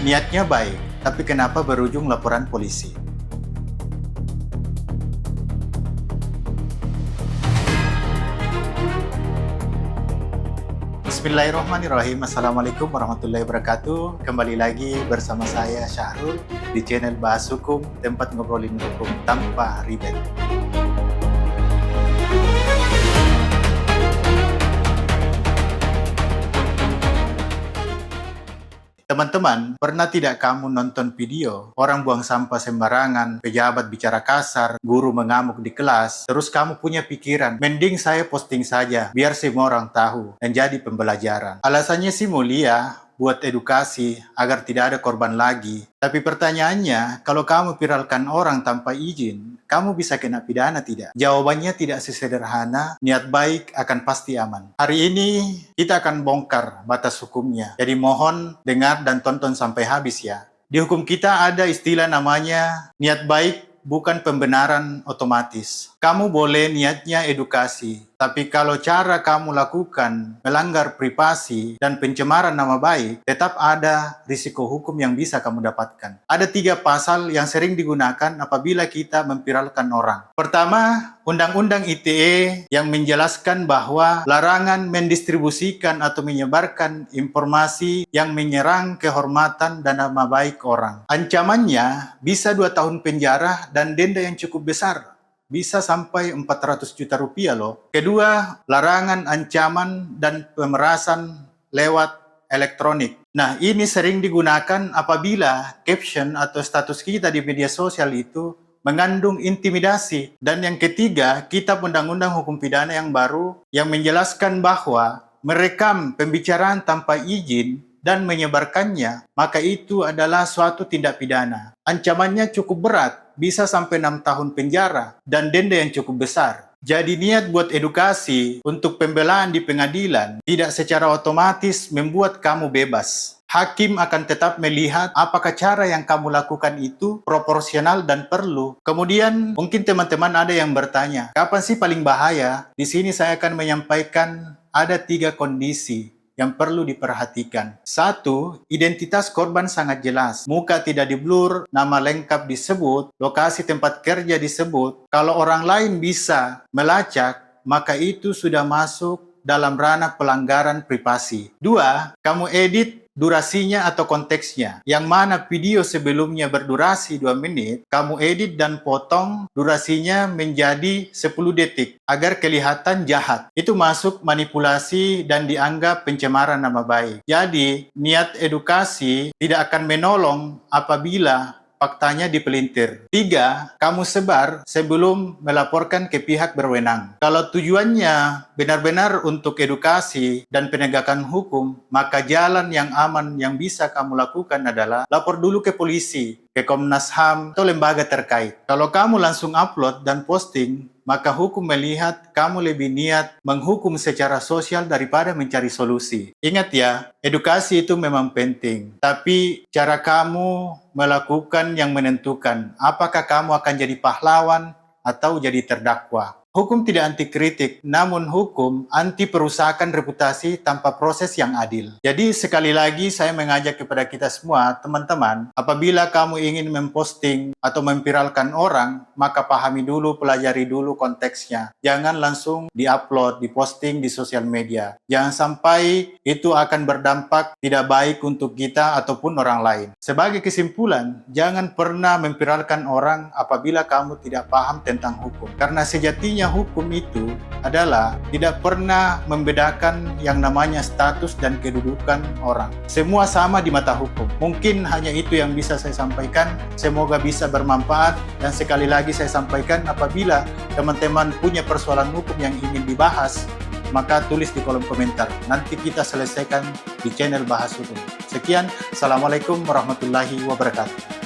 Niatnya baik, tapi kenapa berujung laporan polisi? Bismillahirrahmanirrahim. Assalamualaikum warahmatullahi wabarakatuh. Kembali lagi bersama saya Syahrul di channel Bahas Hukum, tempat ngobrolin hukum tanpa ribet. Teman-teman, pernah tidak kamu nonton video orang buang sampah sembarangan, pejabat bicara kasar, guru mengamuk di kelas, terus kamu punya pikiran, mending saya posting saja, biar semua orang tahu, dan jadi pembelajaran. Alasannya sih mulia, buat edukasi, agar tidak ada korban lagi. Tapi pertanyaannya, kalau kamu viralkan orang tanpa izin, kamu bisa kena pidana tidak? Jawabannya tidak sesederhana, niat baik akan pasti aman. Hari ini kita akan bongkar batas hukumnya. Jadi mohon dengar dan tonton sampai habis ya. Di hukum kita ada istilah namanya niat baik bukan pembenaran otomatis. Kamu boleh niatnya edukasi, tapi kalau cara kamu lakukan melanggar privasi dan pencemaran nama baik, tetap ada risiko hukum yang bisa kamu dapatkan. Ada 3 pasal yang sering digunakan apabila kita memviralkan orang. Pertama, Undang-Undang ITE yang menjelaskan bahwa larangan mendistribusikan atau menyebarkan informasi yang menyerang kehormatan dan nama baik orang. Ancamannya bisa 2 tahun penjara dan denda yang cukup besar. Bisa sampai 400 juta rupiah loh. Kedua, larangan ancaman dan pemerasan lewat elektronik. Nah, ini sering digunakan apabila caption atau status kita di media sosial itu mengandung intimidasi. Dan yang ketiga, Kitab Undang-Undang Hukum Pidana yang baru yang menjelaskan bahwa merekam pembicaraan tanpa izin dan menyebarkannya, maka itu adalah suatu tindak pidana. Ancamannya cukup berat, bisa sampai 6 tahun penjara dan denda yang cukup besar. Jadi niat buat edukasi untuk pembelaan di pengadilan tidak secara otomatis membuat kamu bebas. Hakim akan tetap melihat apakah cara yang kamu lakukan itu proporsional dan perlu. Kemudian mungkin teman-teman ada yang bertanya, kapan sih paling bahaya? Di sini saya akan menyampaikan ada 3 kondisi yang perlu diperhatikan. 1. Identitas korban sangat jelas. Muka tidak diblur, nama lengkap disebut, lokasi tempat kerja disebut. Kalau orang lain bisa melacak, maka itu sudah masuk dalam ranah pelanggaran privasi. 2. Kamu edit durasinya atau konteksnya. Yang mana video sebelumnya berdurasi 2 menit, kamu edit dan potong durasinya menjadi 10 detik agar kelihatan jahat. Itu masuk manipulasi dan dianggap pencemaran nama baik. Jadi, niat edukasi tidak akan menolong apabila faktanya dipelintir. 3. Kamu sebar sebelum melaporkan ke pihak berwenang. Kalau tujuannya benar-benar untuk edukasi dan penegakan hukum, maka jalan yang aman yang bisa kamu lakukan adalah lapor dulu ke polisi, ke Komnas HAM, atau lembaga terkait. Kalau kamu langsung upload dan posting, maka hukum melihat kamu lebih niat menghukum secara sosial daripada mencari solusi. Ingat ya, edukasi itu memang penting, tapi cara kamu melakukan yang menentukan apakah kamu akan jadi pahlawan atau jadi terdakwa. Hukum tidak anti kritik, namun hukum anti perusakan reputasi tanpa proses yang adil. Jadi sekali lagi saya mengajak kepada kita semua, teman-teman, apabila kamu ingin memposting atau memviralkan orang, maka pahami dulu, pelajari dulu konteksnya. Jangan langsung diupload, diposting di sosial media. Jangan sampai itu akan berdampak tidak baik untuk kita ataupun orang lain. Sebagai kesimpulan, jangan pernah memviralkan orang apabila kamu tidak paham tentang hukum. Karena sejatinya hukum itu adalah tidak pernah membedakan yang namanya status dan kedudukan orang. Semua sama di mata hukum. Mungkin hanya itu yang bisa saya sampaikan. Semoga bisa bermanfaat. Dan sekali lagi saya sampaikan, apabila teman-teman punya persoalan hukum yang ingin dibahas, maka tulis di kolom komentar. Nanti kita selesaikan di channel Bahas Hukum. Sekian. Assalamualaikum warahmatullahi wabarakatuh.